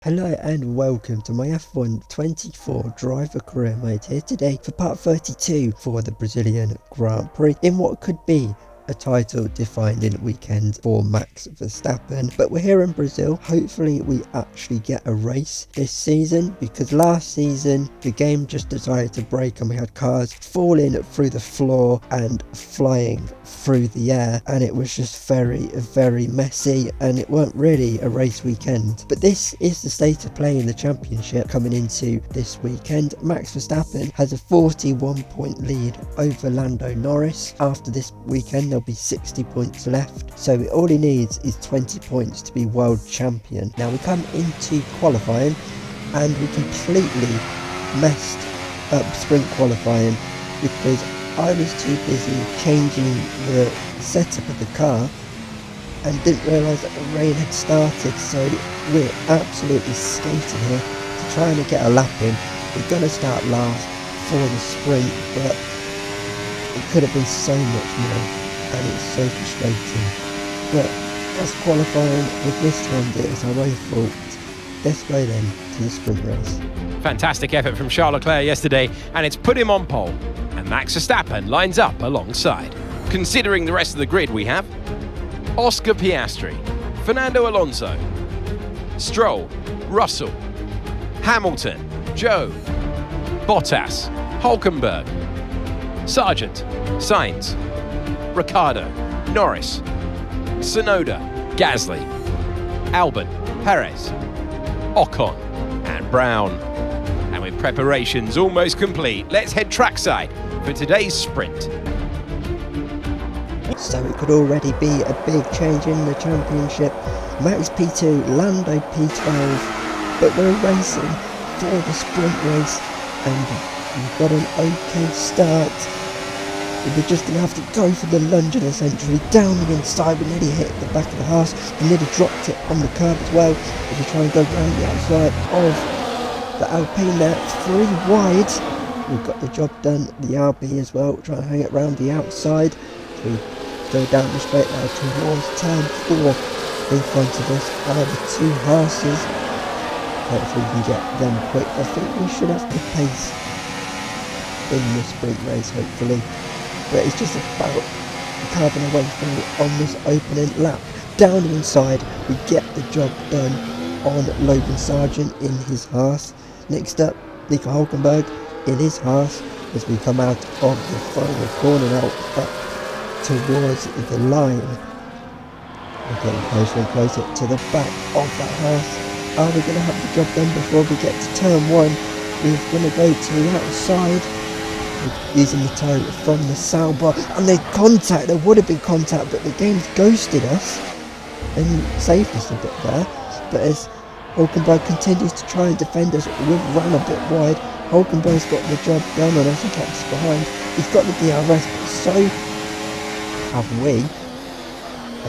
Hello and welcome to my F1 24 driver career mode here today for part 32 for the Brazilian Grand Prix in what could be a title defining weekend for Max Verstappen. But we're here in Brazil. Hopefully we actually get a race this season, because last season the game just decided to break and we had cars falling through the floor and flying through the air, and it was just very messy and it weren't really a race weekend. But this is the state of play in the championship coming into this weekend. Max Verstappen has a 41 point lead over Lando Norris. After this weekend there'll be 60 points left, so all he needs is 20 points to be world champion. Now we come into qualifying and we completely messed up sprint qualifying because I was too busy changing the setup of the car and didn't realise that the rain had started, so we're absolutely skating here to try and get a lap in. We're going to start last for the sprint, but it could have been so much more and it's so frustrating. But that's qualifying. We've mistimed it, it's our own fault. Let's go then to the sprint race. Fantastic effort from Charles Leclerc yesterday, and it's put him on pole, and Max Verstappen lines up alongside. Considering the rest of the grid, we have Oscar Piastri, Fernando Alonso, Stroll, Russell, Hamilton, Joe, Bottas, Hülkenberg, Sargeant, Sainz, Ricciardo, Norris, Tsunoda, Gasly, Albon, Perez, Ocon and Brown. And with preparations almost complete, let's head trackside for today's sprint. So it could already be a big change in the championship. Max P2, Lando P12, but we're racing for the sprint race and we've got an okay start. We're just going to have to go for the lunge of the century down the inside. We nearly hit the back of the HAAS. We nearly dropped it on the curb as well. If we try and go round the outside of the Alpine there, 3 wide. We've got the job done. The RB as well. We'll try and hang it round the outside. So we go down the straight now towards turn 4. In front of us are the 2 HAASes. Hopefully we can get them quick. I think we should have the pace in the sprint race, hopefully. But it's just about carving away through on this opening lap. Down the inside, we get the job done on Logan Sargeant in his HAAS. Next up, Nico Hülkenberg in his HAAS as we come out of the final corner now up towards the line. We're getting closer and closer to the back of that HAAS. Are we going to have the job done before we get to turn 1? We're going to go to the outside. Using the toe from the Sauber, and there would have been contact, but the game's ghosted us and saved us a bit there. But as Hülkenberg continues to try and defend us, we've run a bit wide. Hülkenberg's got the job done on us and kept us behind. He's got the DRS, but so have we.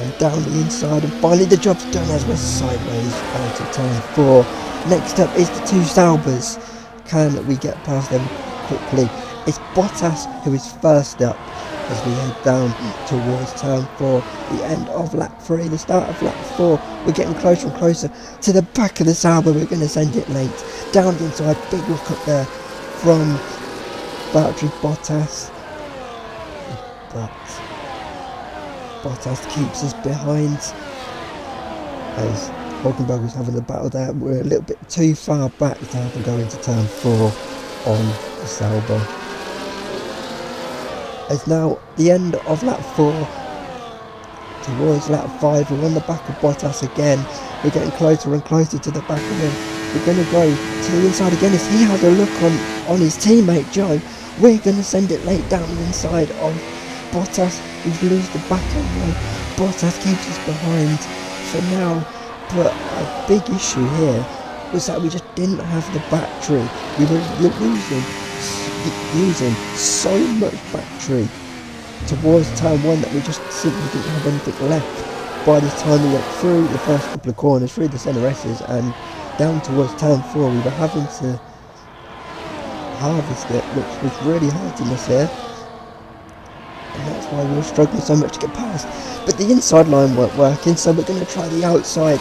And down the inside, and finally the job's done as we're sideways out of turn 4. Next up is the 2 Saubers. Can we get past them quickly? It's Bottas who is first up as we head down towards turn 4, the end of lap 3, the start of lap 4. We're getting closer and closer to the back of the Sauber. We're going to send it late. Down the inside, big look up there from Valtteri Bottas. But Bottas keeps us behind as Hülkenberg was having a battle there. We're a little bit too far back to have to go into turn 4 on the Sauber. As now the end of lap 4 towards lap 5, we're on the back of Bottas again. We're getting closer and closer to the back of him. We're going to go to the inside again as he had a look on his teammate Joe. We're going to send it late down the inside of Bottas. We've lost the back end. Bottas keeps us behind for now, but a big issue here was that we just didn't have the battery. We were using so much battery towards turn 1 that we just simply didn't have anything left by the time we went through the first couple of corners, through the centre S's and down towards turn 4. We were having to harvest it, which was really hurting us here, and that's why we were struggling so much to get past. But the inside line weren't working, so we're going to try the outside.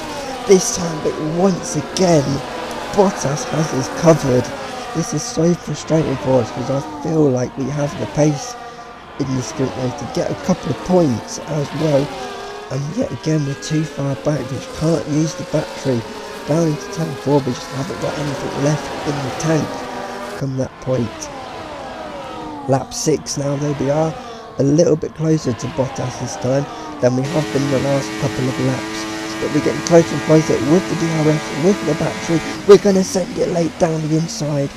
this time, but once again, Bottas has us covered. This is so frustrating for us because I feel like we have the pace in the sprint race to get a couple of points as well. And yet again, we're too far back. We just can't use the battery. Down into tank 4, we just haven't got anything left in the tank come that point. Lap 6 now, there we are. A little bit closer to Bottas this time than we have been the last couple of laps. But we're getting closer and closer with the DRS, with the battery. We're going to send it late down the inside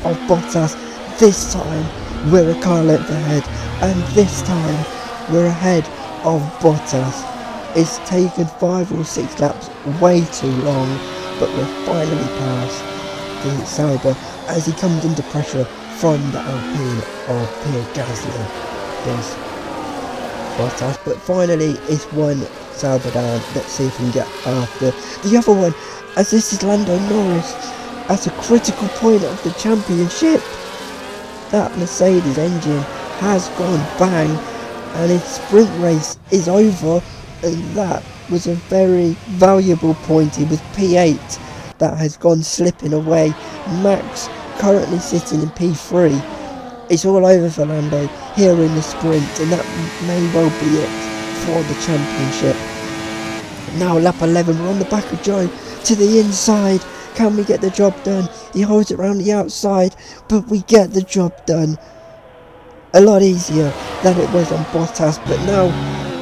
of Bottas. This time, we're a car length ahead. And this time, we're ahead of Bottas. It's taken 5 or 6 laps, way too long, but we're finally past the Sauber as he comes into pressure from the Alpine of Pierre Gasly. There's Bottas, but finally it's one Sauber down. Let's see if we can get after the other one, as this is Lando Norris at a critical point of the championship. That Mercedes engine has gone bang and his sprint race is over, and that was a very valuable point. He was P8, that has gone slipping away. Max currently sitting in P3. It's all over for Lando here in the sprint, and that may well be it for the championship. Now lap 11, we're on the back of Joe to the inside. Can we get the job done? He holds it around the outside, but we get the job done. A lot easier than it was on Bottas, but now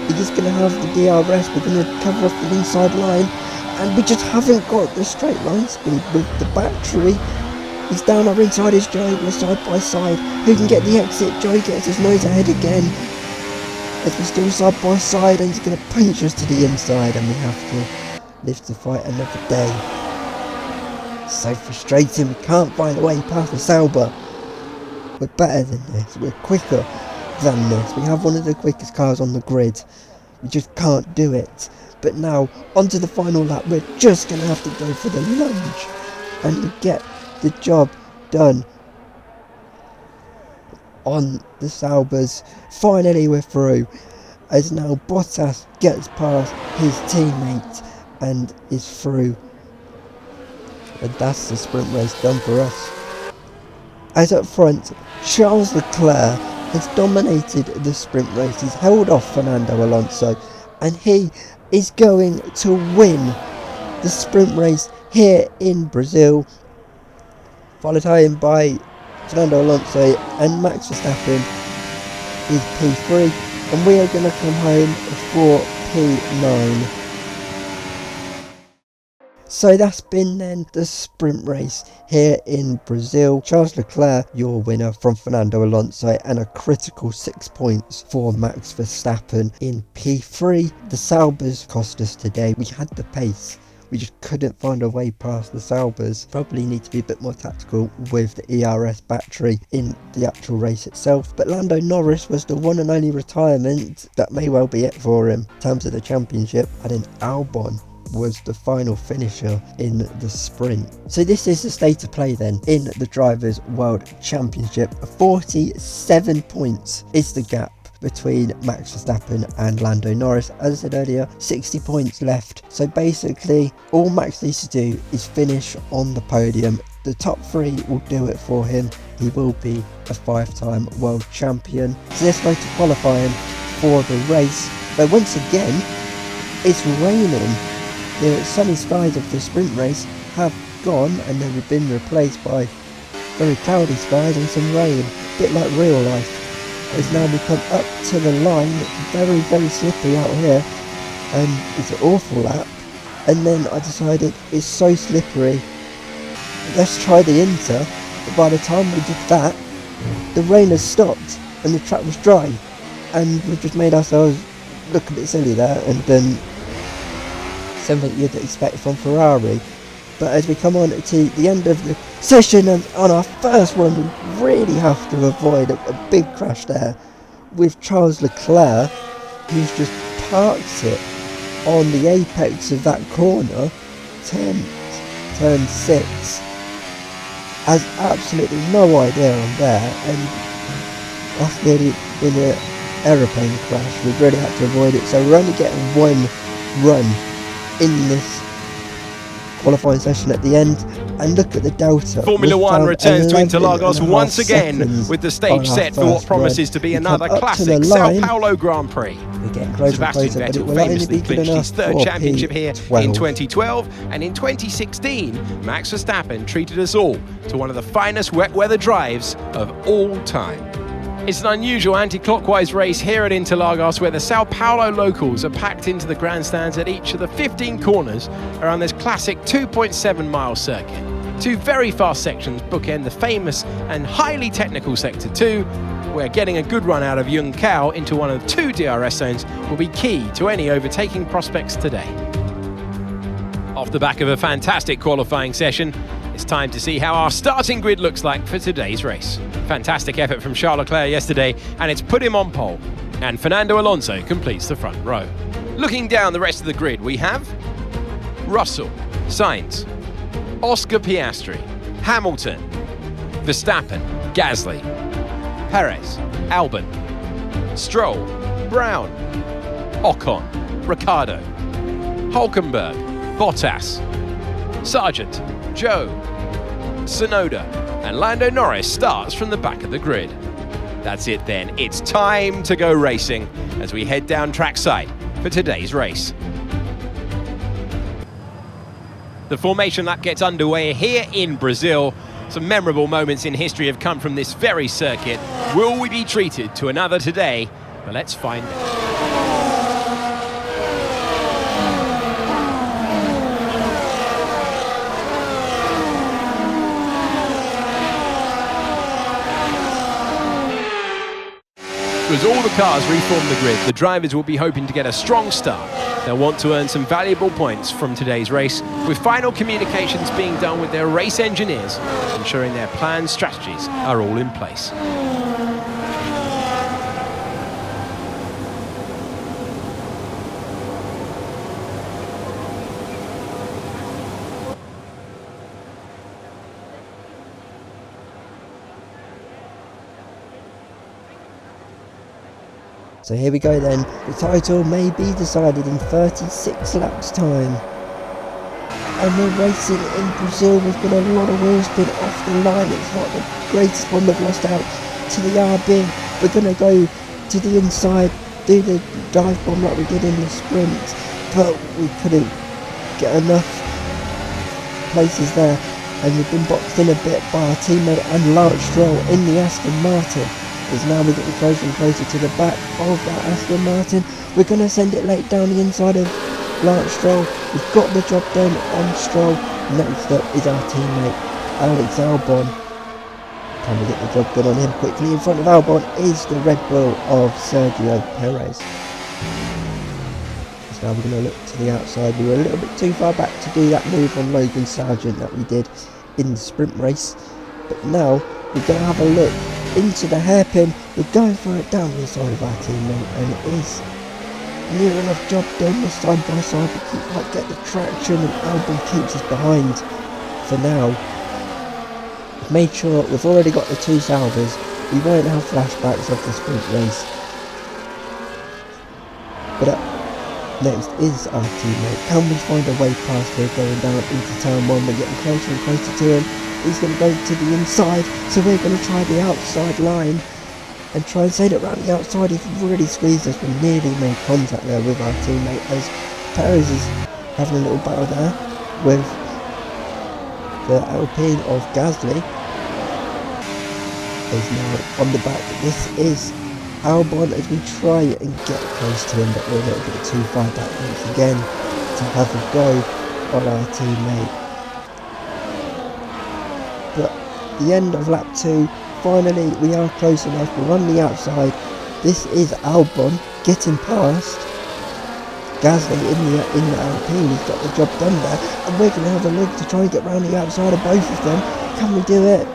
he's going to have the DRS. We're going to cover off the inside line, and we just haven't got the straight line speed with the battery. He's down our inside is Joe, we're side by side. Who can get the exit? Joe gets his nose ahead again. As we're still side by side, and he's going to punch us to the inside, and we have to live to fight another day. So frustrating, we can't find a way past the Sauber. We're better than this, we're quicker than this. We have one of the quickest cars on the grid. We just can't do it. But now, onto the final lap, we're just going to have to go for the lunge and get the job done on the Saubers. Finally we're through, as now Bottas gets past his teammate and is through. And that's the sprint race done for us. As up front, Charles Leclerc has dominated the sprint race. He's held off Fernando Alonso, and he is going to win the sprint race here in Brazil, followed home by Fernando Alonso, and Max Verstappen is P3, and we are going to come home for P9. So that's been then the sprint race here in Brazil. Charles Leclerc, your winner from Fernando Alonso, and a critical 6 points for Max Verstappen in P3. The Saubers cost us today. We had the pace. We just couldn't find a way past the Saubers. Probably need to be a bit more tactical with the ERS battery in the actual race itself. But Lando Norris was the one and only retirement. That may well be it for him in terms of the championship. And then Albon was the final finisher in the sprint. So this is the state of play then in the Drivers' World Championship. 47 points is the gap between Max Verstappen and Lando Norris. As I said earlier, 60 points left. So basically all Max needs to do is finish on the podium. The top 3 will do it for him. He will be a 5-time world champion. So let's go to qualifying for the race, where once again it's raining. The sunny skies of the sprint race have gone, and they've been replaced by very cloudy skies and some rain, a bit like real life. As now we come up to the line, it's very, very slippery out here, and it's an awful lap. And then I decided it's so slippery, let's try the Inter. But by the time we did that, the rain has stopped and the track was dry, and we've just made ourselves look a bit silly there, and then something you'd expect from Ferrari. But as we come on to the end of the session, and on our first one, we really have to avoid a big crash there with Charles Leclerc, who's just parked it on the apex of that corner, turn 6, has absolutely no idea on there, and that's nearly been an aeroplane crash. We've really had to avoid it, so we're only getting one run in this qualifying session at the end, and look at the delta. Formula One returns to Interlagos once again seconds with the stage set for what promises to be another classic Sao Paulo Grand Prix. We're getting closer and Sebastian closer, but it Vettel will only famously be good clinched enough his third for championship here P12. in 2012, and in 2016 Max Verstappen treated us all to one of the finest wet weather drives of all time. It's an unusual anti-clockwise race here at Interlagos, where the Sao Paulo locals are packed into the grandstands at each of the 15 corners around this classic 2.7-mile circuit. Two very fast sections bookend the famous and highly technical Sector 2, where getting a good run out of Yung Cao into one of the two DRS zones will be key to any overtaking prospects today. Off the back of a fantastic qualifying session, it's time to see how our starting grid looks like for today's race. Fantastic effort from Charles Leclerc yesterday, and it's put him on pole. And Fernando Alonso completes the front row. Looking down the rest of the grid, we have Russell, Sainz, Oscar Piastri, Hamilton, Verstappen, Gasly, Perez, Albon, Stroll, Brown, Ocon, Ricciardo, Hülkenberg, Bottas, Sargeant, Joe, Tsunoda, and Lando Norris starts from the back of the grid. That's it then, it's time to go racing as we head down trackside for today's race. The formation lap gets underway here in Brazil. Some memorable moments in history have come from this very circuit. Will we be treated to another today? Well, let's find out. As all the cars reform the grid, the drivers will be hoping to get a strong start. They'll want to earn some valuable points from today's race, with final communications being done with their race engineers, ensuring their planned strategies are all in place. So here we go then, the title may be decided in 36 laps time. And we're racing in Brazil, we've got a lot of wheel spin off the line, it's not the greatest one, we've lost out to the RB. We're going to go to the inside, do the dive bomb like we did in the sprint, but we couldn't get enough places there, and we've been boxed in a bit by our teammate and Lance Stroll in the Aston Martin. As now we're getting closer and closer to the back of that Aston Martin. We're going to send it late down the inside of Lance Stroll. We've got the job done on Stroll. Next up is our teammate Alex Albon. Can we get the job done on him quickly? In front of Albon is the Red Bull of Sergio Perez. So now we're going to look to the outside. We were a little bit too far back to do that move on Logan Sargeant that we did in the sprint race. But now we're going to have a look into the hairpin. We're going for it down the side of our teammate, and it is near enough job done. We're side by side, we can't quite get the traction, and Albon keeps us behind for now. We've made sure we've already got the two salvers. We won't have flashbacks of the sprint race. But up next is our teammate. Can we find a way past here going down into turn one? We're getting closer and closer to him. He's going to go to the inside, so we're going to try the outside line and try and send it around the outside. If you've already squeezed us, we nearly made contact there with our teammate, as Perez is having a little battle there with the Alpine of Gasly. Is now on the back. This is Albon as we try and get close to him, but we're a little bit too far back once again to have a go on our teammate. But the end of lap 2, finally we are close enough. We're on the outside. This is Albon getting past Gasly in the Alpine. He's got the job done there, and we're going to have a look to try and get round the outside of both of them. Can we do it?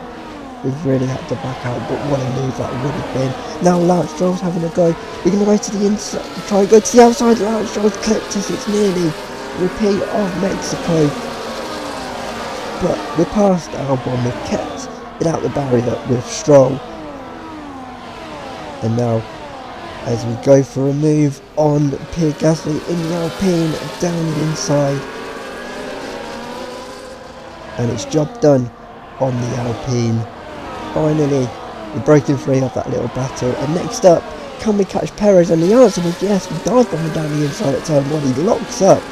We've really had to back out, but what a move that would have been. Now Lance Stroll's having a go. We're going to go to the inside, try and go to the outside. Lance Stroll's clipped us. It's nearly repeat of Mexico. But we're past Albon, we've kept it out the barrier with Stroll. And now, as we go for a move on Pierre Gasly in the Alpine, down the inside. and it's job done on the Alpine. Finally, we're breaking free of that little battle. And next up, can we catch Perez? And the answer was yes. We dive bombing down the inside at turn 1. He locks up,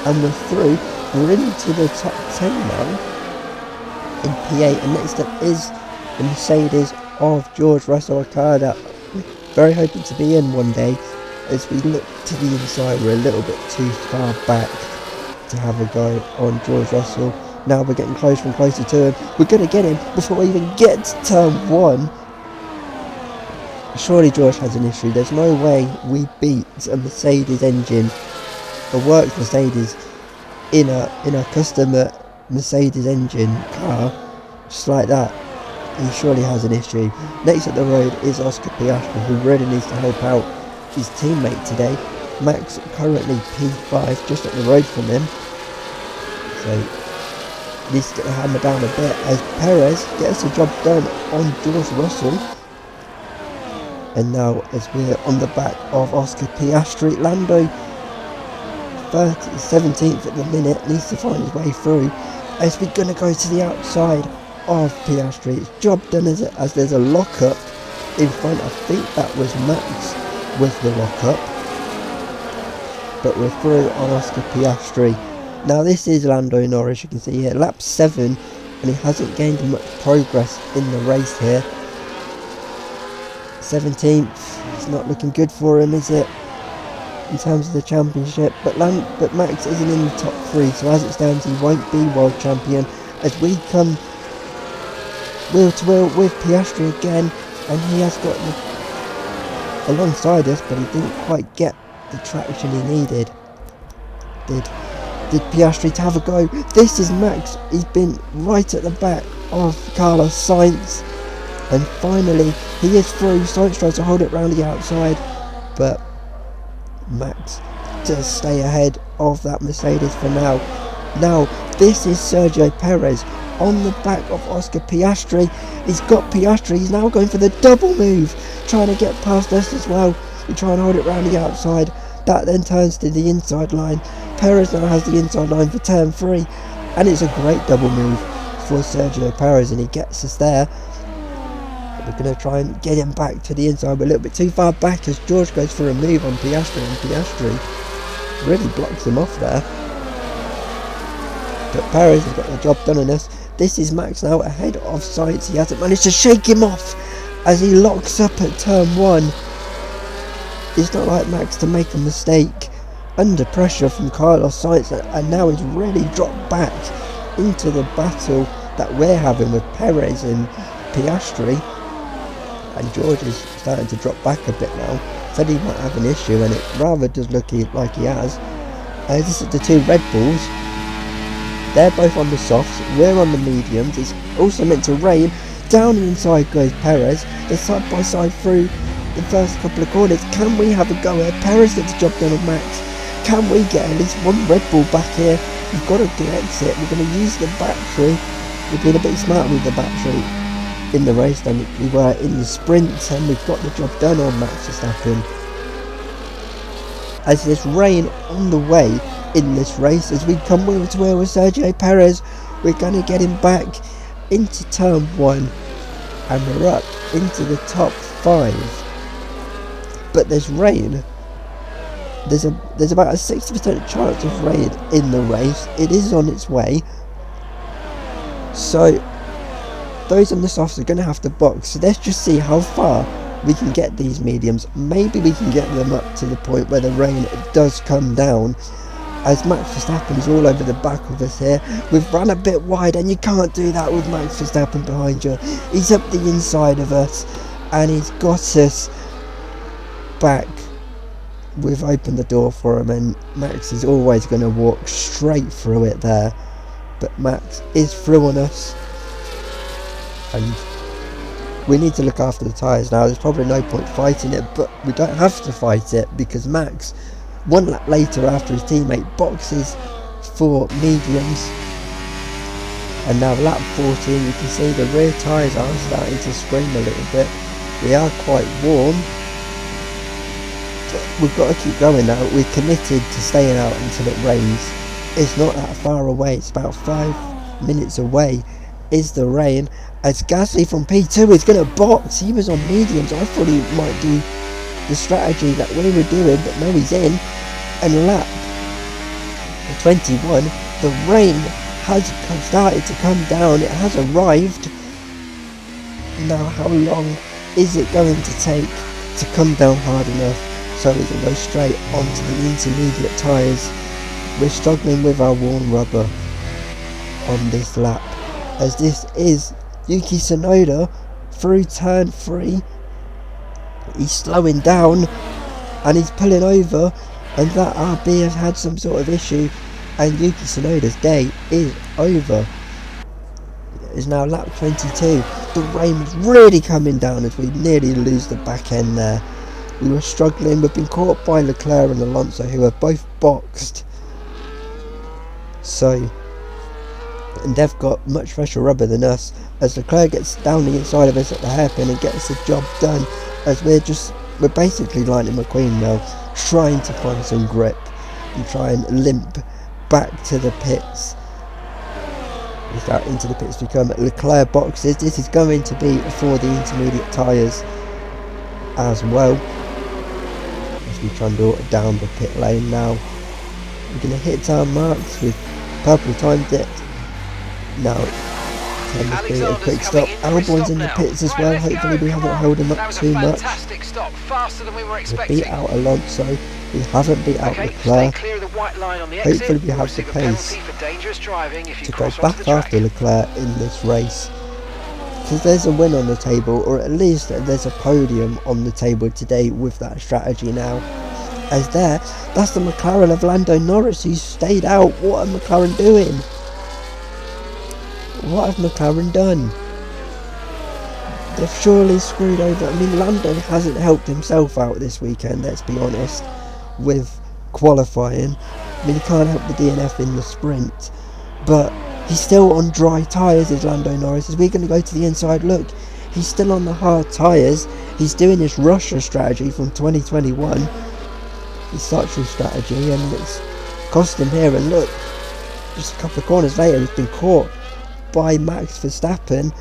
and we're through. We're into the top 10 now in P8. And next up is the Mercedes of George Russell, a car that we're very hoping to be in one day. As we look to the inside, we're a little bit too far back to have a go on George Russell. Now we're getting closer and closer to him. We're going to get him before we even get to turn 1. Surely George has an issue. There's no way we beat a Mercedes engine, a works Mercedes, in a customer Mercedes engine car, just like that. He surely has an issue. Next up the road is Oscar Piastri, who really needs to help out his teammate today. Max currently P5, just up the road from him. So needs to get the hammer down a bit as Perez gets the job done on George Russell. And now as we're on the back of Oscar Piastri, Lando 17th at the minute, needs to find his way through as we're going to go to the outside of Piastri. It's job done as there's a lockup in front. I think that was Max with the lockup, but we're through on Oscar Piastri. Now this is Lando Norris, you can see here, lap 7, and he hasn't gained much progress in the race here. 17th, it's not looking good for him, is it, in terms of the championship? But Max isn't in the top 3, so as it stands he won't be world champion, as we come wheel to wheel with Piastri again, and he has got alongside us, but he didn't quite get the traction he needed. Did Piastri to have a go? This is Max. He's been right at the back of Carlos Sainz, and finally he is through. Sainz tries to hold it round the outside, but Max does stay ahead of that Mercedes for now. Now this is Sergio Perez on the back of Oscar Piastri. He's got Piastri. He's now going for the double move, trying to get past us as well. We try and hold it round the outside. That then turns to the inside line. Perez now has the inside line for turn 3, and it's a great double move for Sergio Perez, and he gets us there. We're going to try and get him back to the inside. We're a little bit too far back as George goes for a move on Piastri, and Piastri really blocks him off there. But Perez has got the job done on us. This is Max now ahead of Sainz. He hasn't managed to shake him off as he locks up at turn 1. It's not like Max to make a mistake under pressure from Carlos Sainz, and now he's really dropped back into the battle that we're having with Perez and Piastri, and George is starting to drop back a bit now. Said he might have an issue, and it rather does look like he has. This is the two Red Bulls. They're both on the softs, we're on the mediums. It's also meant to rain. Down the inside goes Perez. They're side by side through the first couple of corners. Can we have a go here? Perez gets the job done on Max. Can we get at least one Red Bull back here? We've got a good exit. We're going to use the battery. We've been a bit smarter with the battery in the race than we were in the sprint, and we've got the job done on Max Verstappen. As there's rain on the way in this race, as we come wheel to wheel with Sergio Perez, we're going to get him back into turn 1, and we're up into the top 5. But there's rain. There's about a 60% chance of rain in the race. It is on its way. So those on the softs are going to have to box. So let's just see how far we can get these mediums. Maybe we can get them up to the point where the rain does come down. As Max Verstappen is all over the back of us here. We've run a bit wide, and you can't do that with Max Verstappen behind you. He's up the inside of us, and he's got us back. We've opened the door for him, and Max is always going to walk straight through it there. But Max is through on us, and we need to look after the tyres now. There's probably no point fighting it, but we don't have to fight it because Max, one lap later after his teammate boxes for mediums, and now lap 14, you can see the rear tyres are starting to scream a little bit. We are quite warm, but we've got to keep going now. We're committed to staying out until it rains. It's not that far away, it's about 5 minutes away is the rain, as Gasly from P2 is going to box. He was on mediums. I thought he might do the strategy that we were doing, but no, he's in. And lap 21, the rain has started to come down. It has arrived. Now, how long is it going to take to come down hard enough so we can go straight onto the intermediate tyres? We're struggling with our worn rubber on this lap, as this is Yuki Tsunoda through turn 3. He's slowing down and he's pulling over, and that RB has had some sort of issue, and Yuki Tsunoda's day is over. It is now lap 22. The rain was really coming down as we nearly lose the back end there. We were struggling. We've been caught by Leclerc and Alonso, who have both boxed. So, and they've got much fresher rubber than us, as Leclerc gets down the inside of us at the hairpin and gets the job done, as we're basically Lightning McQueen now, trying to find some grip and try and limp back to the pits. Out into the pits we come. Leclerc boxes. This is going to be for the intermediate tyres as well, as we trundle down the pit lane now. We're going to hit our marks with purple timed it. Now a quick stop. Albon's in the pits as well. Hopefully we haven't held him up too much. We beat out Alonso. We haven't beat out Leclerc. Hopefully we have the pace to go back after Leclerc in this race, because there's a win on the table, or at least there's a podium on the table today with that strategy now. As that's the McLaren of Lando Norris, who stayed out. What are McLaren doing? What have McLaren done? They've surely screwed over. I mean, Lando hasn't helped himself out this weekend, let's be honest, with qualifying. I mean, he can't help the DNF in the sprint, but he's still on dry tyres, is Lando Norris. As we're going to go to the inside look, he's still on the hard tyres. He's doing his Russia strategy from 2021, his Sochi strategy, and it's cost him here. And look, just a couple of corners later, he's been caught by Max Verstappen,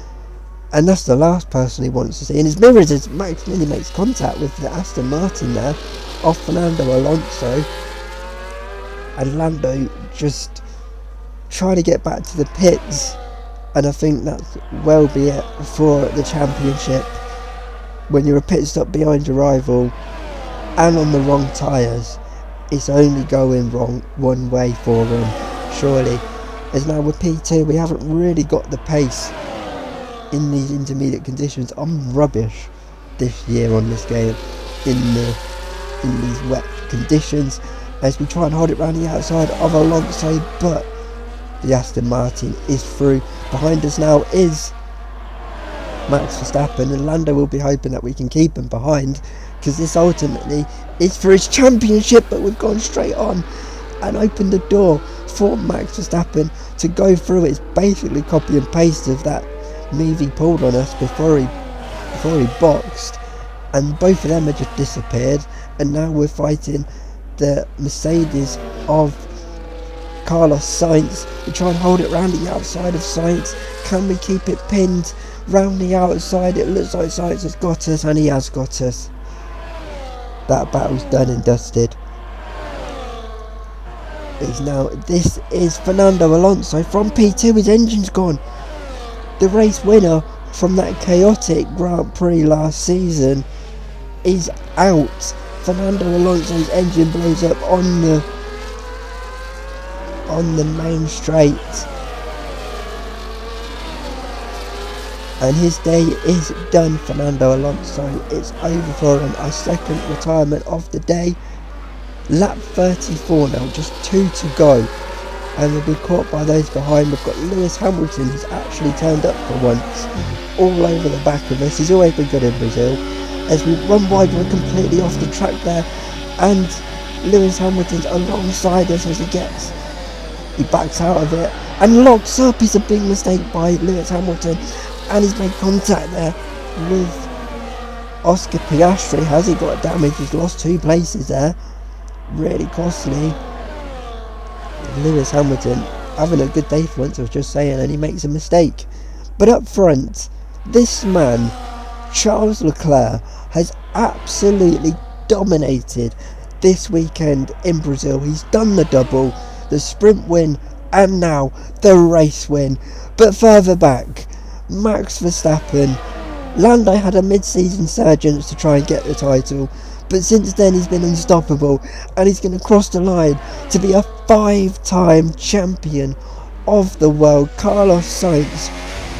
and that's the last person he wants to see. In his mirrors, as Max nearly makes contact with the Aston Martin there, off Fernando Alonso, and Lando just trying to get back to the pits, and I think that's well be it for the championship. When you're a pit stop behind your rival and on the wrong tyres, it's only going wrong one way for them, surely. As now with P2, we haven't really got the pace in these intermediate conditions. I'm rubbish this year on this game in these wet conditions, as we try and hold it round the outside of Alonso, but the Aston Martin is through. Behind us now is Max Verstappen, and Lando will be hoping that we can keep him behind, because this ultimately is for his championship. But we've gone straight on and opened the door for Max Verstappen to go through. It's basically copy and paste of that move he pulled on us before he boxed, and both of them have just disappeared. And now we're fighting the Mercedes of Carlos Sainz. We try and hold it round the outside of Sainz. Can we keep it pinned round the outside? It looks like Sainz has got us, and he has got us. That battle's done and dusted. This is Fernando Alonso from P2. His engine's gone. The race winner from that chaotic Grand Prix last season is out. Fernando Alonso's engine blows up on the main straight, and his day is done. Fernando Alonso, it's over for him. Our second retirement of the day. Lap 34 now, just 2 to go, and we'll be caught by those behind. We've got Lewis Hamilton, who's actually turned up for once, all over the back of us. He's always been good in Brazil. As we run wide, we're completely off the track there, and Lewis Hamilton's alongside us as he backs out of it and locks up. It's a big mistake by Lewis Hamilton, and he's made contact there with Oscar Piastri. Has he got damage? He's lost 2 places there. Really costly. Lewis Hamilton having a good day for once, I was just saying, and he makes a mistake. But up front, this man, Charles Leclerc, has absolutely dominated this weekend in Brazil. He's done the double, the sprint win, and now the race win. But further back, Max Verstappen. Lando had a mid-season surge to try and get the title, but since then he's been unstoppable, and he's going to cross the line to be a 5-time champion of the world. Carlos Sainz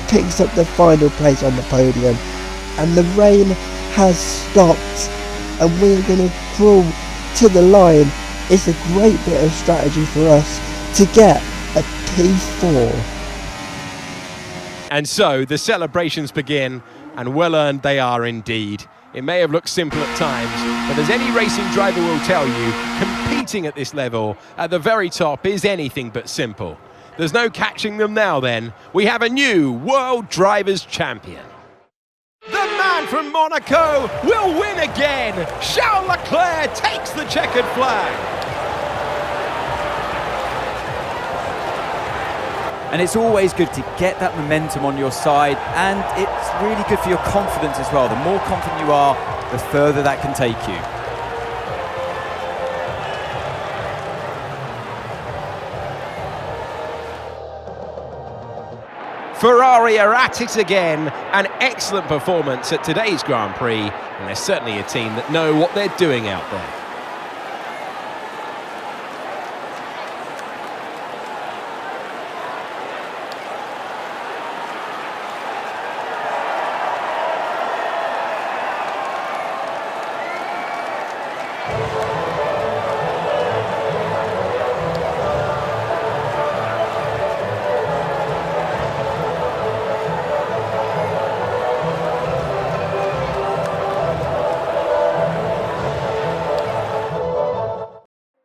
picks up the final place on the podium, and the rain has stopped, and we're going to crawl to the line. It's a great bit of strategy for us to get a P4. And so the celebrations begin, and well earned they are indeed. It may have looked simple at times, but as any racing driver will tell you, competing at this level, at the very top, is anything but simple. There's no catching them now then. We have a new World Drivers' Champion. The man from Monaco will win again. Charles Leclerc takes the checkered flag. And it's always good to get that momentum on your side, and it's really good for your confidence as well. The more confident you are, the further that can take you. Ferrari are at it again. An excellent performance at today's Grand Prix, and they're certainly a team that know what they're doing out there.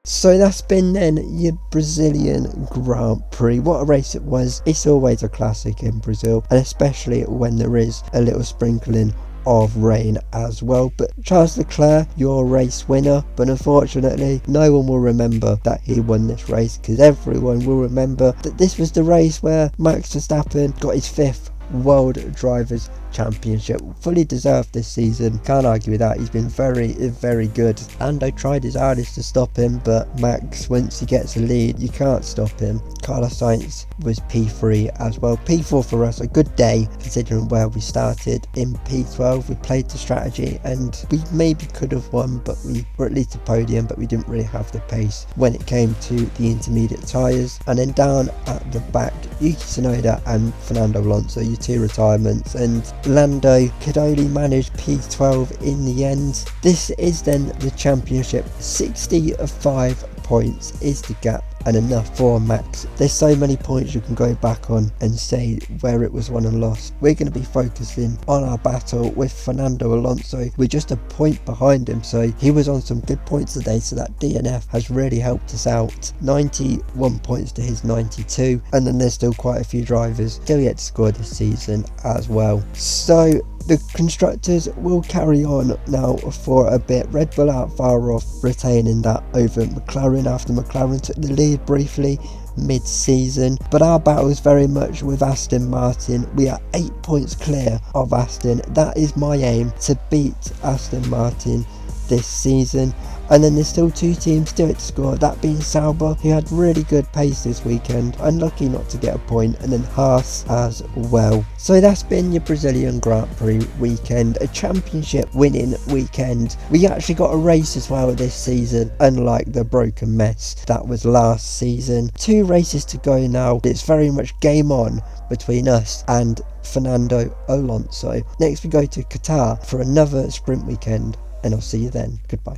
So that's been then your Brazilian Grand Prix. What a race it was. It's always a classic in Brazil, and especially when there is a little sprinkling of rain as well. But Charles Leclerc, your race winner, but unfortunately no one will remember that he won this race, because everyone will remember that this was the race where Max Verstappen got his 5th World Drivers' Championship. Fully deserved this season, can't argue with that. He's been very good, and I tried his hardest to stop him, but Max, once he gets a lead, you can't stop him. Carlos Sainz was P3 as well. P4 for us, a good day considering where we started. In P12 we played the strategy, and we maybe could have won, but we were at least a podium, but we didn't really have the pace when it came to the intermediate tyres. And then down at the back, Yuki Tsunoda and Fernando Alonso, your 2 retirements, and Lando could only manage P12 in the end. This is then the championship. 65 points is the gap, and enough for Max. There's so many points you can go back on and say where it was won and lost. We're going to be focusing on our battle with Fernando Alonso. We're just a point behind him, so he was on some good points today, so that DNF has really helped us out. 91 points to his 92, and then there's still quite a few drivers still yet to score this season as well. So the constructors will carry on now for a bit. Red Bull out far off, retaining that over McLaren after McLaren took the lead briefly mid-season, but our battle is very much with Aston Martin. We are 8 points clear of Aston. That is my aim, to beat Aston Martin this season. And then there's still 2 teams still to score, that being Sauber, who had really good pace this weekend, unlucky not to get a point, and then HAAS as well. So that's been your Brazilian Grand Prix weekend, a championship winning weekend. We actually got a race as well this season, unlike the broken mess that was last season. 2 races to go now. It's very much game on between us and Fernando Alonso. Next we go to Qatar for another sprint weekend, and I'll see you then. Goodbye.